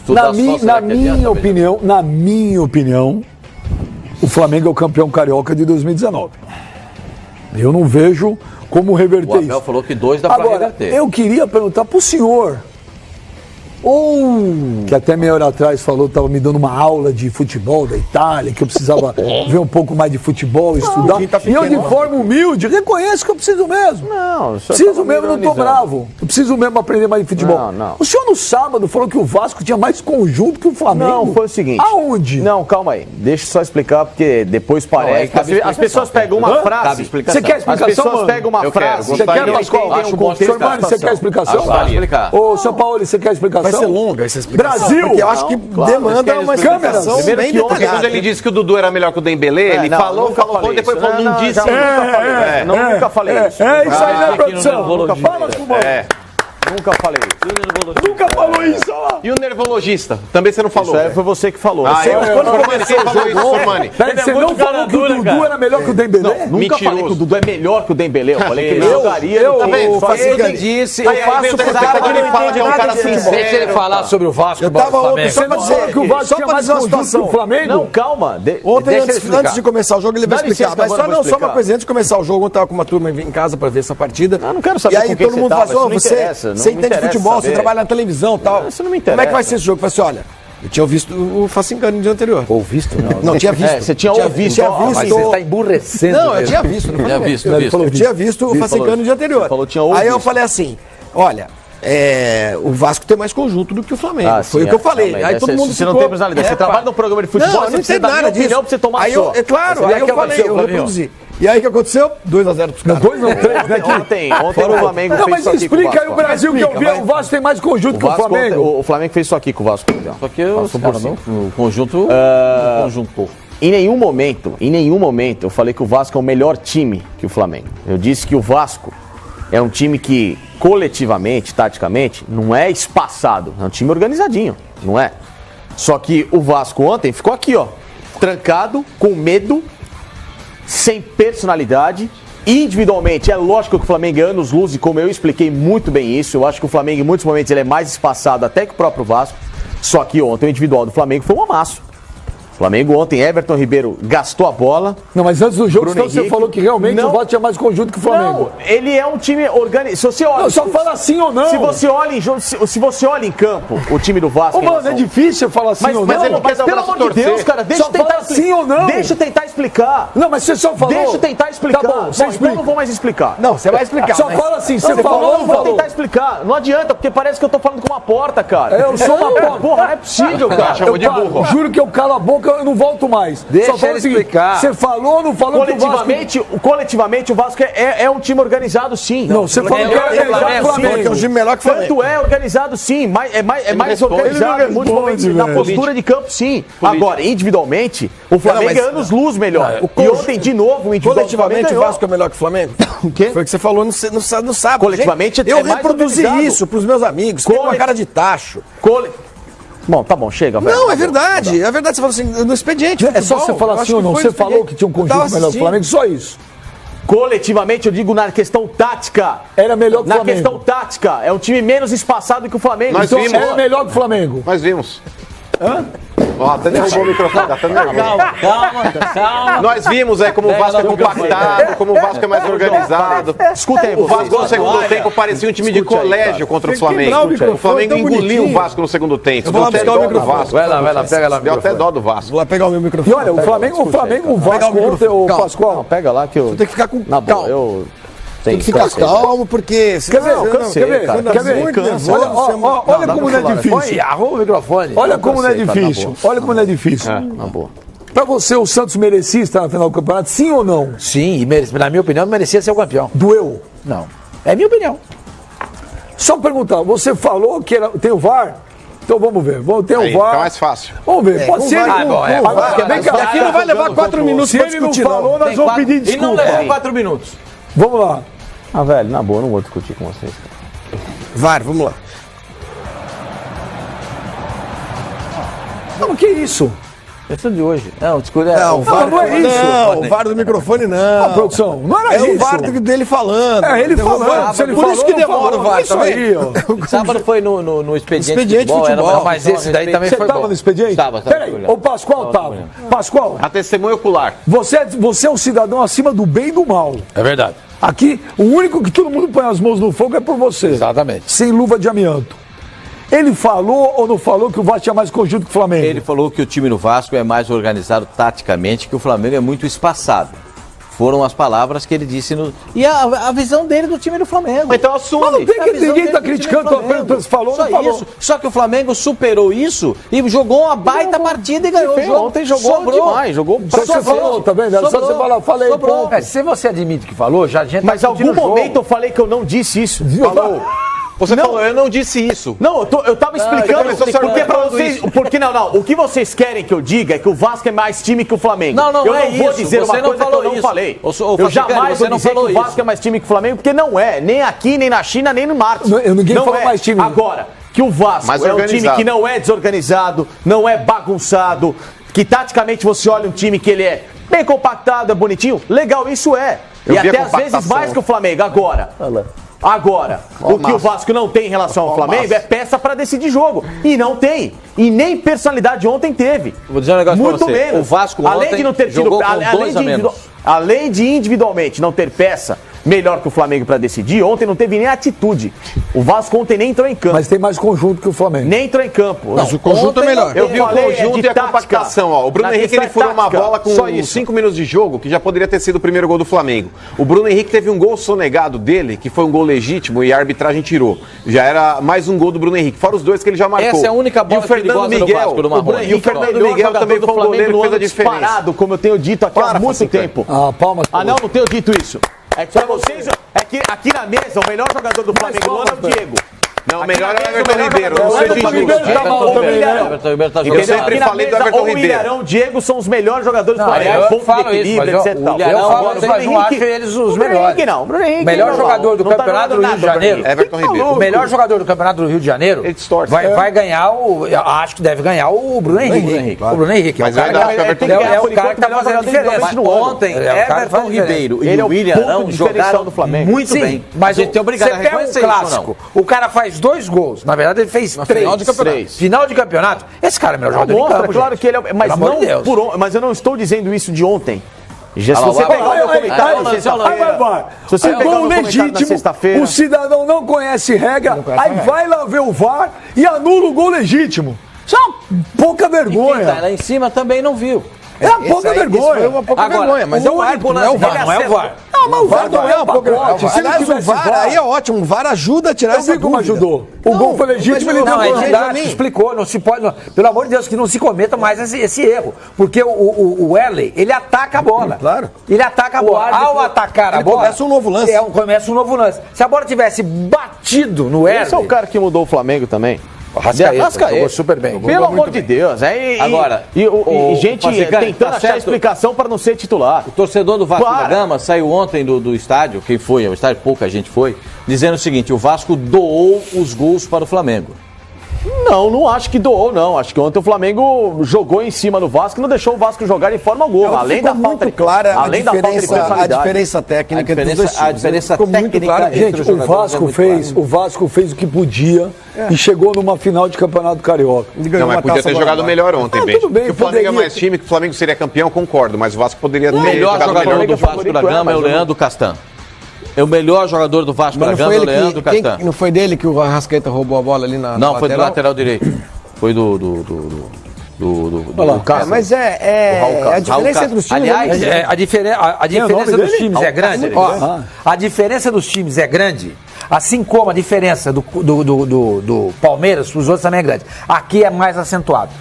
Na minha opinião, o Flamengo é o campeão carioca de 2019. Eu não vejo como reverter isso. O Abel falou que 2 dá para reverter. Eu queria perguntar pro senhor, que até meia hora atrás falou, estava me dando uma aula de futebol da Itália, que eu precisava ver um pouco mais de futebol, estudar. E eu, de forma humilde, reconheço que eu preciso mesmo. Preciso mesmo, não estou bravo. Eu preciso mesmo aprender mais de futebol. O senhor no sábado falou que o Vasco tinha mais conjunto que o Flamengo. Não, foi o seguinte. Aonde? Não, calma aí. Deixa eu só explicar, porque depois parece. As pessoas pegam uma frase. Você quer explicação? As pessoas pegam uma frase. Você quer, Pascoal? Senhor Mani, você quer explicação? Ô, São Paulo, você quer explicação? Vai ser longa essa explicação. Brasil! Porque eu acho que demanda uma explicação. Primeiro que ontem, quando ele disse que o Dudu era melhor que o Dembélé, ele falou, depois falou, não disse. Nunca falei isso. É isso aí, né, produção? Fala com o Nunca falei isso. Nunca falou isso, ó. E o nervologista? Também você não falou. Isso aí foi você que falou. Quem falou isso, Sormani? Você não falou que o Dudu era melhor que o Dembélé? Nunca falei que o Dudu é melhor que o Dembélé. Eu falei que ele jogaria. Ele disse, eu faço que ele fala que é um cara sincero. Deixa ele falar sobre o Vasco. Eu tava ontem só pra dizer que o Vasco tinha mais conjunto que o Flamengo. Não, calma. Ontem, antes de começar o jogo, ele vai explicar. Mas só uma coisa, antes de começar o jogo, eu tava com uma turma em casa pra ver essa partida. Eu não quero saber. E aí todo mundo falou, você entende futebol, você trabalha na televisão e tal. Isso não me interessa. Como é que vai ser esse jogo? Eu falei assim, olha, eu tinha visto o Facincani no dia anterior. Ouvisto? Não, tinha visto. Você tinha ouvido. Mas você está emburrecendo. Não, eu tinha visto. Eu tinha visto o Facincani no dia anterior. Aí eu falei assim, olha, o Vasco tem mais conjunto do que o Flamengo. Foi o que eu falei. Aí todo mundo Você não tem personalidade. Você trabalha num programa de futebol, você precisa dar minha opinião pra você tomar a sua. É claro, aí eu falei, eu reproduzi. E aí o que aconteceu? 2-0 pros caras. 2 não, 3, né? Ontem o Flamengo fez isso aqui. Não, mas explica aí o Brasil que eu vi. O Vasco tem mais conjunto que o Flamengo. O Flamengo fez isso aqui com o Vasco. Só que o conjunto. Em nenhum momento eu falei que o Vasco é o melhor time que o Flamengo. Eu disse que o Vasco é um time que, coletivamente, taticamente, não é espaçado. É um time organizadinho, não é? Só que o Vasco ontem ficou aqui, ó, trancado, com medo, sem personalidade. Individualmente, é lógico que o Flamengo é anos-luz, e como eu expliquei muito bem isso, eu acho que o Flamengo, em muitos momentos, ele é mais espaçado até que o próprio Vasco. Só que ontem o individual do Flamengo foi um amasso. O Flamengo ontem, Everton Ribeiro gastou a bola. Não, mas antes do jogo, então você falou que realmente o Vasco tinha mais conjunto que o Flamengo. Não, ele é um time organizado. Se você olha, não, só fala sim ou não. Se você olha em campo o time do Vasco. Ô, mano, é difícil falar sim ou não. Mas ele não quer dar o braço pelo amor de Deus, cara, deixa eu tentar sim ou não. Deixa eu tentar explicar. Não, mas você só falou. Deixa eu tentar explicar. Tá bom, você explica. Então eu não vou mais explicar. Não, você vai explicar. Só fala assim, você falou ou não falou? Vou tentar explicar. Não adianta, porque parece que eu tô falando com uma porta, cara. Eu sou uma porta. Porra, não é possível, cara. Chamou de burro. Juro que eu calo a boca, eu não volto mais. Deixa ele explicar. Você falou ou não falou coletivamente o Vasco é um time organizado, sim. Não, você falou que é organizado o Flamengo. É um time melhor que o Flamengo. Tanto é organizado, sim. É mais organizado em muitos momentos. Na postura de campo, sim. Agora, individualmente, o Flamengo é anos-luz melhor. E ontem, de novo, o individual coletivamente, o Vasco é melhor que o Flamengo? O quê? Foi o que você falou no sábado. Coletivamente, eu reproduzi isso pros meus amigos. Tem uma cara de tacho. Bom, tá bom, chega, velho. Não, é verdade. É verdade, você falou assim, no expediente. É só você falar assim ou não. Você falou que tinha um conjunto melhor que o Flamengo, só isso. Coletivamente, eu digo na questão tática. Era melhor que o Flamengo. Na questão tática, é um time menos espaçado que o Flamengo. Nós então, vimos. Era melhor que o Flamengo. Nós vimos. Hã? Ó, até derrubou o microfone. Calma. Nós vimos como o Vasco é compactado, como o Vasco é mais organizado. Escuta aí, o Vasco no segundo tempo parecia um time de colégio contra o Flamengo. O Flamengo engoliu o Vasco no segundo tempo. Deu até dó do Vasco. Vai lá, pega lá. Deu até dó do Vasco. Vou lá pegar o meu microfone. E olha, o Flamengo, o Vasco ontem, o Pascoal. Pega lá que eu... Você tem que ficar com calma. Tem que ficar calmo, porque... Quer ver? Olha como não é difícil. Arruma o microfone. Olha como não é difícil. Olha como não é difícil. Na boa. Pra você, o Santos merecia estar na final do campeonato, sim ou não? Sim, na minha opinião, merecia ser o campeão. Doeu? Não. É minha opinião. Só perguntar, você falou que tem o VAR? Então vamos ver. Tem o VAR. Tá mais fácil. Vamos ver. Pode ser. Aqui não vai levar 4 minutos pra discutir. Se ele não falou, nós vamos pedir desculpa. E não levou 4 minutos. Vamos lá. Velho, na boa, não vou discutir com vocês. VAR, vamos lá. Não, que isso? Questão de hoje. Não, desculpa. Não, não é isso. Não, o VAR do microfone não. Produção, não era isso. É o VAR dele falando. É, ele falando. Por isso que demora o VAR também. Sábado foi no expediente futebol. Mas esse daí também foi bom. Você estava no expediente? Estava. Peraí, o Pascoal estava. Pascoal. A testemunha ocular. Você é um cidadão acima do bem e do mal. É verdade. Aqui, o único que todo mundo põe as mãos no fogo é por você. Exatamente. Sem luva de amianto. Ele falou ou não falou que o Vasco tinha mais conjunto que o Flamengo? Ele falou que o time no Vasco é mais organizado taticamente, que o Flamengo é muito espaçado. Foram as palavras que ele disse no... E a visão dele do time do Flamengo. Então assume. Mas não tem que ninguém está criticando, se falou ou não falou. Isso. Só que o Flamengo superou isso e jogou uma baita partida e ganhou o jogo. Ontem jogou demais, jogou... Você falou, tá vendo? Só você falar, falei. Se você admite que falou, já a gente... Mas em algum momento eu falei que eu não disse isso. Falou. Você falou, eu não disse isso. Não, eu tava explicando. Porque pra vocês. Porque não. O que vocês querem que eu diga é que o Vasco é mais time que o Flamengo. Não, eu não vou dizer uma coisa que eu não falei. Eu jamais vou dizer que o Vasco é mais time que o Flamengo, porque não é. Nem aqui, nem na China, nem no Marcos. Ninguém falou mais time. Agora, que o Vasco é um time que não é desorganizado, não é bagunçado, que taticamente você olha um time que ele é bem compactado, é bonitinho. Legal, isso é. E até às vezes mais que o Flamengo. Agora, o que o Vasco não tem em relação ao Flamengo é peça para decidir jogo. E não tem. E nem personalidade ontem teve. Vou dizer um negócio muito pra você. Menos. O Vasco além de não ter jogou com dois a menos. Além de individualmente não ter peça melhor que o Flamengo para decidir, ontem não teve nem atitude. O Vasco ontem nem entrou em campo. Mas tem mais conjunto que o Flamengo. Nem entrou em campo. Mas o conjunto é melhor. Eu vi o conjunto e a compactação. Ó. O Bruno Henrique ele furou uma bola com 5 minutos de jogo, que já poderia ter sido o primeiro gol do Flamengo. O Bruno Henrique teve um gol sonegado dele, que foi um gol legítimo e a arbitragem tirou. Já era mais um gol do Bruno Henrique, fora os dois que ele já marcou. Essa é a única bola que ele gosta do Vasco, do Marrone. E o Fernando Miguel também foi um goleiro que fez a diferença. Disparado, como eu tenho dito aqui há muito tempo. Não tenho dito isso. É que pra vocês, aqui na mesa, o melhor jogador do Flamengo do ano é o Diego. Não, o melhor é o Everton Ribeiro. Não seja injusto. Eu sempre falei do Everton Ribeiro. O Ilharão, o Diego são os melhores jogadores do Flamengo. Ponto de equilíbrio, etc. Eu não acho eles os melhores. O melhor jogador do Campeonato do Rio de Janeiro. Everton Ribeiro. O melhor jogador do Campeonato do Rio de Janeiro vai ganhar acho que deve ganhar o Bruno Henrique. O Bruno Henrique. Mas é o cara que tá fazendo a diferença. Ontem, Everton Ribeiro e o Ilharão jogaram do Flamengo muito bem. Mas você tem obrigado a reconhecer isso. O cara faz 2 gols. Na verdade, ele fez 3. Final de campeonato. Final de campeonato. Esse cara é o melhor jogador de campo. Claro que ele é. Mas eu não estou dizendo isso de ontem. Se você pegar o meu comentário na sexta-feira. Se você pegar o meu comentário na sexta-feira. O cidadão não conhece regra, aí vai lá ver o VAR e anula o gol legítimo. Isso é uma pouca vergonha. E quem tá lá em cima também não viu. É uma pouca vergonha. Foi uma pouca vergonha, mas é o árbitro, não é o VAR. Não é o VAR. Não, mas o VAR não é uma pouca vergonha. Aliás, o VAR aí é ótimo. O VAR ajuda a tirar essa dúvida. Como ajudou? O gol foi legítimo, ele deu gol. Explicou, não se pode... Pelo amor de Deus, que não se cometa mais esse erro. Porque o Erley, ele ataca a bola. Claro. Ele ataca a bola. Ao atacar a bola... Começa um novo lance. Começa um novo lance. Se a bola tivesse batido no Erley... Esse é o cara que mudou o Flamengo também. Rascaeta jogou super bem. Pelo amor de Deus. Agora, gente tentando achar explicação para não ser titular. O torcedor do Vasco da Gama saiu ontem do estádio, quem foi ao estádio, pouca gente foi, dizendo o seguinte: o Vasco doou os gols para o Flamengo. Não acho que doou, não. Acho que ontem o Flamengo jogou em cima do Vasco e não deixou o Vasco jogar de forma alguma. Além da falta de clara, além da falta de personalidade. A diferença técnica dos dois times. A diferença técnica. Gente, o Vasco fez o que podia e chegou numa final de Campeonato Carioca. Não, mas podia ter jogado melhor ontem, tudo bem. Que o Flamengo é mais time, que o Flamengo seria campeão, concordo, mas o Vasco poderia ter jogado melhor. O melhor jogador do Vasco da Gama é o Leandro Castan. É o melhor jogador do Vasco da Gama, o Leandro Castan. Não foi dele que o Arrascaeta roubou a bola ali na lateral? Não, foi do lateral direito. Foi do Cássio. Mas a diferença entre os times... Aliás, a diferença dos times é grande. A diferença dos times é grande, assim como a diferença do Palmeiras para os outros também é grande. Aqui é mais acentuado.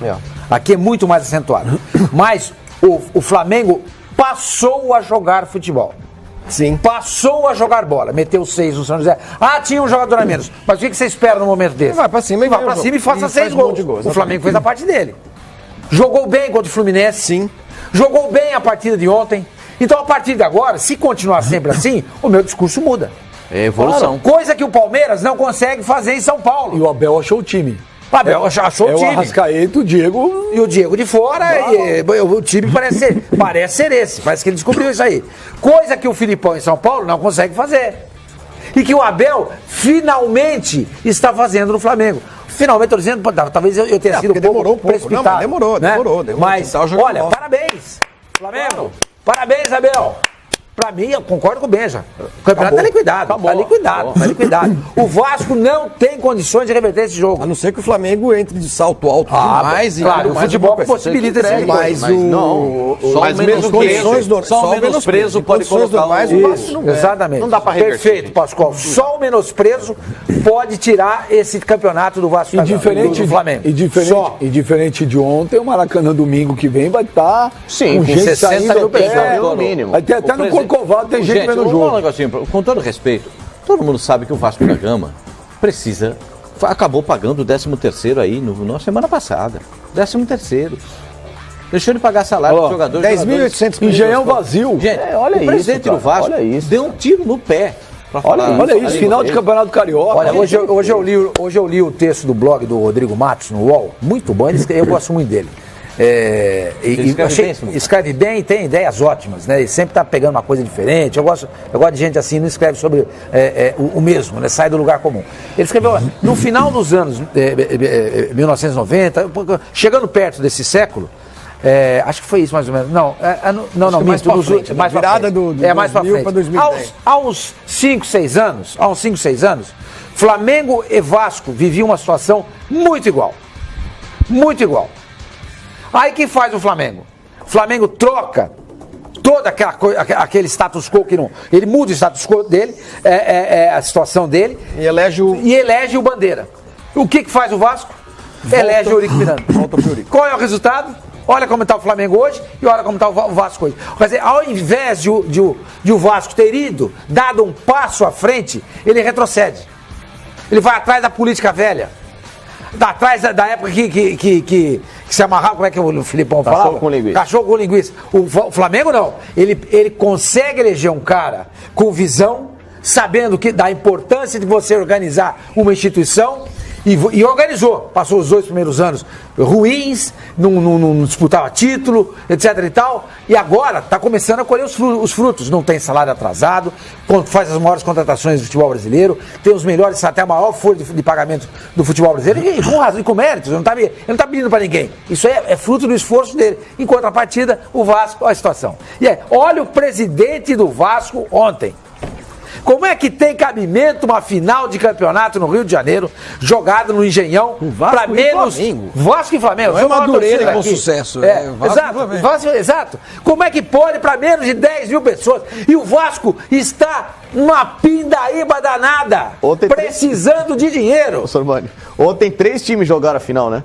Aqui é muito mais acentuado. Mas o Flamengo passou a jogar futebol. Sim. Passou a jogar bola, meteu 6 no São José. Tinha um jogador a menos. Mas o que você espera no momento desse? Vai pra cima e faça 6 gols. O Flamengo fez a parte dele. Jogou bem contra o Fluminense. Sim. Jogou bem a partida de ontem. Então, a partir de agora, se continuar sempre assim, o meu discurso muda. É evolução. Claro. Coisa que o Palmeiras não consegue fazer em São Paulo. E o Abel achou o time. O Abel achou o time. O Arrascaeta, o Diego... E o Diego de fora, o time parece ser esse. Parece que ele descobriu isso aí. Coisa que o Filipão em São Paulo não consegue fazer. E que o Abel finalmente está fazendo no Flamengo. Finalmente, estou dizendo, talvez eu tenha sido um pouco precipitado. Não, demorou. Mas, olha, parabéns, Flamengo. Parabéns, Abel. Pra mim, eu concordo com o Benja. O campeonato tá liquidado. O Vasco não tem condições de reverter esse jogo. A não ser que o Flamengo entre de salto alto demais. Claro, o futebol possibilita esse tipo. Mas só o menosprezo pode colocar mais o Vasco não. Exatamente. Não dá pra reverter. Perfeito, Pascoal. Só o menosprezo pode tirar esse campeonato do Vasco do Flamengo. E diferente de ontem, o Maracanã domingo que vem vai estar com gente 60 mil pessoas, no mínimo. Vai ter até no Corcovado tem gente vendo o jogo. Um negocinho, com todo respeito, todo mundo sabe que o Vasco da Gama acabou pagando o 13º aí na semana passada. 13º. Deixou de pagar salário do jogador. 10.800 engenhão vazio. Gente, olha o presidente do Vasco deu um tiro no pé. Olha isso, final de Campeonato Carioca. Olha, hoje eu li o texto do blog do Rodrigo Matos no UOL. Muito bom, eu gosto muito dele. Escreve bem e tem ideias ótimas, né? E sempre está pegando uma coisa diferente. Eu gosto de gente assim, não escreve sobre o mesmo, né? Sai do lugar comum. Ele escreveu, no final dos anos 1990, chegando perto desse século, acho que foi isso mais ou menos. Não, mais para frente. Virada do mais para frente. 2010. Aos 5, 6 anos, Flamengo e Vasco viviam uma situação muito igual. Muito igual. Aí que faz o Flamengo? O Flamengo troca toda aquele status quo que não. Ele muda o status quo dele, a situação dele. E elege o Bandeira. O que faz o Vasco? Elege o Eurico Miranda. Qual é o resultado? Olha como está o Flamengo hoje e olha como está o Vasco hoje. Quer dizer, ao invés de o Vasco ter dado um passo à frente, ele retrocede. Ele vai atrás da política velha. Atrás da época que se amarrava, como é que o Filipão falava? Cachorro com linguiça. Cachorro com linguiça. O Flamengo não. Ele consegue eleger um cara com visão, sabendo da importância de você organizar uma instituição e organizou. Passou os 2 primeiros anos ruins, não disputava título, etc e tal. E agora está começando a colher os frutos. Não tem salário atrasado, faz as maiores contratações do futebol brasileiro, tem os melhores, até a maior folha de pagamento do futebol brasileiro, e com razão, e com méritos. Ele não está pedindo para ninguém. Isso é fruto do esforço dele. Em contrapartida, o Vasco, olha a situação. Olha o presidente do Vasco ontem. Como é que tem cabimento uma final de campeonato no Rio de Janeiro, jogado no Engenhão, para menos... Vasco e Flamengo. Não é Madureira com sucesso. Exato. Como é que pode para menos de 10 mil pessoas? E o Vasco está numa pindaíba danada, precisando de dinheiro. Ontem 3 times jogaram a final, né?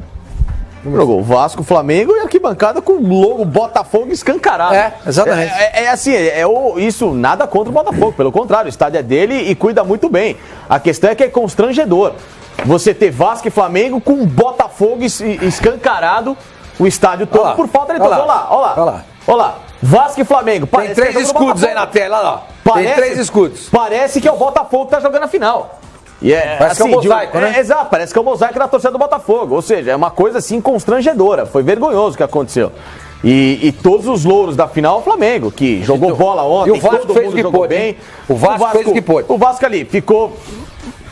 Jogou o Vasco, o Flamengo e arquibancada com o logo Botafogo escancarado. Exatamente. Isso nada contra o Botafogo, pelo contrário, o estádio é dele e cuida muito bem. A questão é que é constrangedor você ter Vasco e Flamengo com Botafogo escancarado o estádio todo por falta de todos. Olha lá. Vasco e Flamengo. Tem 3 escudos aí na tela, olha lá. Tem 3 escudos. Parece que é o Botafogo que tá jogando a final. Parece que é um mosaico, né? Exato, parece que é o mosaico da torcida do Botafogo. Ou seja, é uma coisa assim constrangedora. Foi vergonhoso o que aconteceu. E todos os louros da final, o Flamengo, que jogou bola ontem, e o Vasco fez o que pôde, bem. O Vasco fez o que pôde. O Vasco ali ficou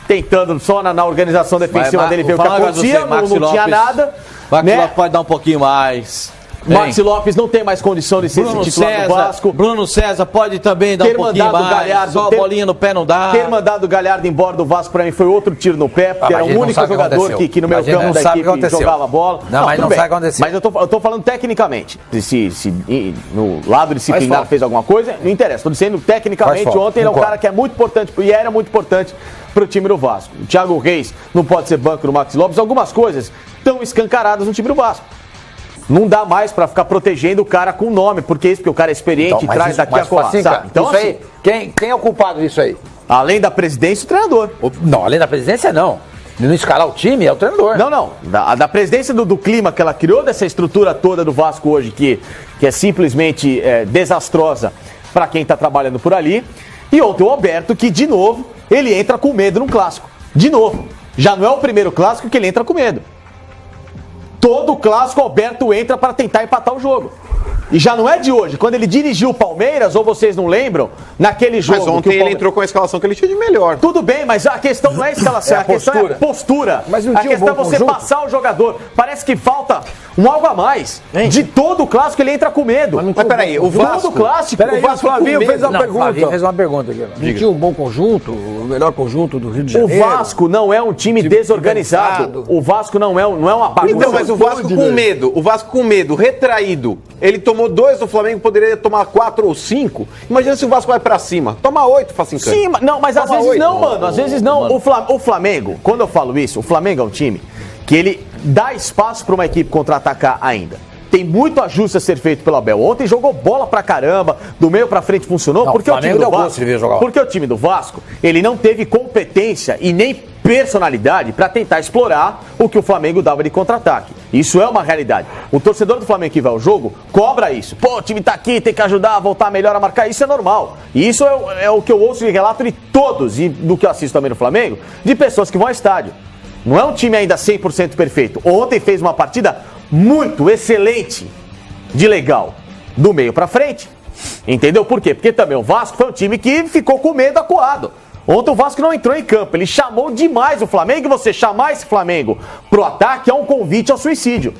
tentando só na organização defensiva dele ver o que acontecia, não tinha nada. Maxi Lopes pode dar um pouquinho mais. Maxi Lopes não tem mais condição de ser titular do Vasco. Bruno César pode também dar um pouquinho mais. Galhardo, só a bolinha no pé não dá. Ter mandado o Galhardo embora do Vasco pra mim foi outro tiro no pé, porque era o único jogador que no meio campo da equipe jogava bola. Mas não sabe o que aconteceu. Mas eu tô falando tecnicamente. Se no lado disciplinar fez alguma coisa, não interessa. Tô dizendo tecnicamente, ontem ele é um cara que é muito importante e era muito importante pro time do Vasco. O Thiago Reis não pode ser banco do Maxi Lopes. Algumas coisas estão escancaradas no time do Vasco. Não dá mais pra ficar protegendo o cara com o nome, porque o cara é experiente e traz daqui a colar. Então, isso aí, quem é o culpado disso aí? Além da presidência, o treinador. Não, além da presidência, não. De não escalar o time, é o treinador. Não. Da presidência do clima que ela criou, dessa estrutura toda do Vasco hoje, que é simplesmente desastrosa pra quem tá trabalhando por ali. E ontem o Alberto, que de novo, ele entra com medo num clássico. De novo. Já não é o primeiro clássico que ele entra com medo. todo clássico Alberto entra para tentar empatar o jogo. E já não é de hoje. Quando ele dirigiu o Palmeiras, ou vocês não lembram, naquele jogo... Mas ontem ele entrou com a escalação que ele tinha de melhor. Tudo bem, mas a questão não é a escalação, a questão é a postura. Mas não a tinha questão é você passar o jogador. Parece que falta algo a mais. De todo o clássico ele entra com medo. Mas peraí, o Vasco... Todo clássico. Peraí, o Flavinho fez uma pergunta. Flavinho fez uma pergunta aqui. Não tinha um bom conjunto, o melhor conjunto do Rio de O Janeiro. Vasco não é um time desorganizado. O Vasco não é uma bagunça. Então, mas o Vasco com medo, retraído. Ele tomou 2 do Flamengo, poderia tomar 4 ou 5. Imagina se o Vasco vai pra cima. Toma 8, Facincani. Sim, não, mas às vezes não, mano. Às vezes não. O Flamengo, quando eu falo isso, o Flamengo é um time que ele dá espaço pra uma equipe contra-atacar ainda. Tem muito ajuste a ser feito pelo Abel. Ontem jogou bola pra caramba, do meio pra frente funcionou, Não, porque o time do Vasco, porque o time do Vasco, ele não teve competência e nem personalidade pra tentar explorar o que o Flamengo dava de contra-ataque. Isso é uma realidade. O torcedor do Flamengo que vai ao jogo cobra isso. Pô, o time tá aqui, tem que ajudar a voltar melhor a marcar. Isso é normal. E isso é o que eu ouço de relato de todos, e do que eu assisto também no Flamengo, de pessoas que vão ao estádio. Não é um time ainda 100% perfeito. Ontem fez uma partida muito excelente de legal, do meio pra frente. Entendeu por quê? Porque também o Vasco foi um time que ficou com medo, acuado. Ontem o Vasco não entrou em campo, ele chamou demais o Flamengo, e você chamar esse Flamengo pro ataque é um convite ao suicídio.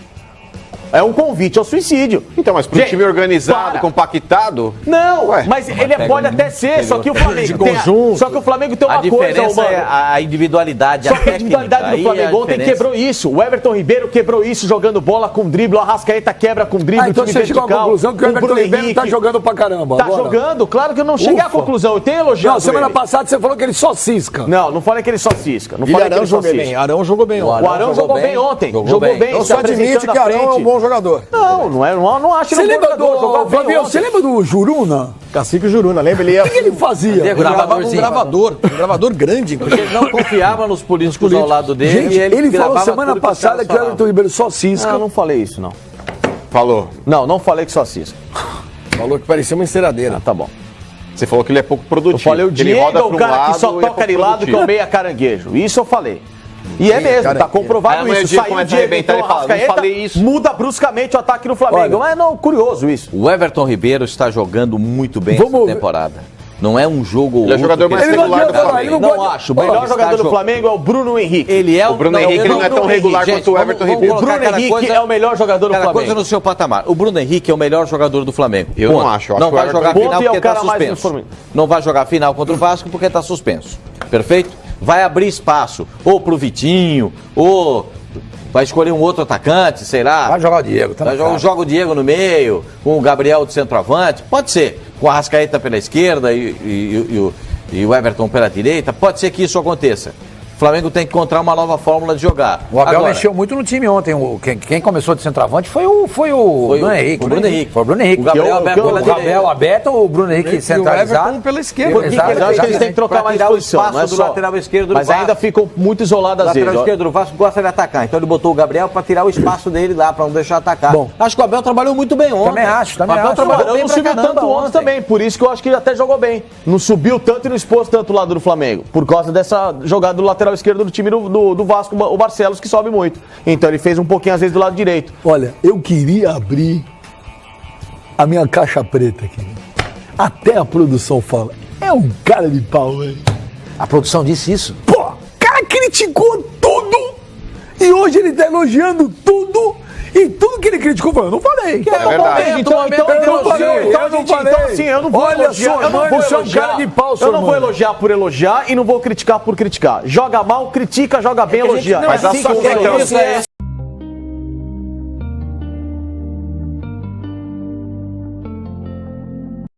É um convite ao suicídio. Então, mas pro time organizado, compactado... Não, mas ele pode até ser, só que o Flamengo tem só que o Flamengo tem uma coisa, mano. É a individualidade, só que a individualidade do Flamengo ontem quebrou isso. O Everton Ribeiro quebrou isso, jogando bola com drible. O Arrascaeta quebra com drible. Então você chegou à conclusão que o Everton Ribeiro tá jogando pra caramba. Tá jogando, claro que eu não cheguei à conclusão. Eu tenho elogiado. Não, semana passada você falou que ele só cisca. Não falei que ele só cisca. Não falei que ele só cisca. Arão jogou bem ontem. O Arão jogou bem ontem. Jogou bem. Eu só admito que Arão é um bom jogador. Não acho que ele é um bom jogador. Flavinho, você lembra do Juruna? Cacique Juruna, lembra? Ele ia... O que ele fazia? Um gravador grande. Porque ele não confiava nos políticos ao lado dele. Gente, e ele falou semana passada que o Everton Ribeiro só cisca. Não falei isso, não. Falou. Não falei que só cisca. Falou que parecia uma enceradeira. Tá bom. Você falou que ele é pouco produtivo. Eu falei o Diego é o cara que só toca de lado que é o meia caranguejo. Isso eu falei. E é mesmo, tá comprovado isso. Saiu o Diego, então o Arrascaeta, muda bruscamente o ataque no Flamengo. Mas não, curioso isso. O Everton Ribeiro está jogando muito bem essa temporada. Não é um jogo... Ele é o jogador mais regular do Flamengo. Não acho. O melhor jogador do Flamengo é o Bruno Henrique. O Bruno Henrique não é tão regular quanto o Everton Ribeiro. O Bruno Henrique é o melhor jogador do Flamengo. Coisa no seu patamar. O Bruno Henrique é o melhor jogador do Flamengo. Eu não acho. Não vai jogar final porque está suspenso. Não vai jogar final contra o Vasco porque está suspenso. Perfeito? Vai abrir espaço ou pro Vitinho, ou vai escolher um outro atacante, sei lá. Vai jogar o Diego. Joga o Diego no meio, com o Gabriel de centroavante. Pode ser. Com a Arrascaeta pela esquerda e o Everton pela direita. Pode ser que isso aconteça. O Flamengo tem que encontrar uma nova fórmula de jogar. O Abel mexeu muito no time ontem. Quem começou de centroavante foi o Bruno Henrique. Foi o Bruno Henrique. O Gabriel aberto, o Bruno Henrique centralizado. O Everton pela esquerda. Eu acho que eles têm que trocar mais posição. Não é só. Lateral esquerdo do Mas Vasco. ainda ficam muito isoladas às vezes. O lateral esquerdo do Vasco gosta de atacar. Então ele botou o Gabriel para tirar o espaço dele lá, para não deixar atacar. Bom, acho que o Abel trabalhou muito bem ontem. Também acho. O Abel trabalhou não subiu tanto ontem também. Por isso que eu acho que ele até jogou bem. Não subiu tanto e não expôs tanto o lado do Flamengo. Por causa dessa jogada do lateral esquerdo do time do Vasco, o Barcelos, que sobe muito. Então ele fez um pouquinho às vezes do lado direito. Olha, eu queria abrir a minha caixa preta aqui. Até a produção fala. É um cara de pau, velho. A produção disse isso? Pô, o cara criticou tudo e hoje ele tá elogiando tudo. E tudo que ele criticou, eu não falei. É verdade. Então assim, eu não vou Olha elogiar. só, você é um cara de pau, Eu não vou elogiar por elogiar e não vou criticar por criticar. Joga mal, critica, joga bem, elogia. Mas a sua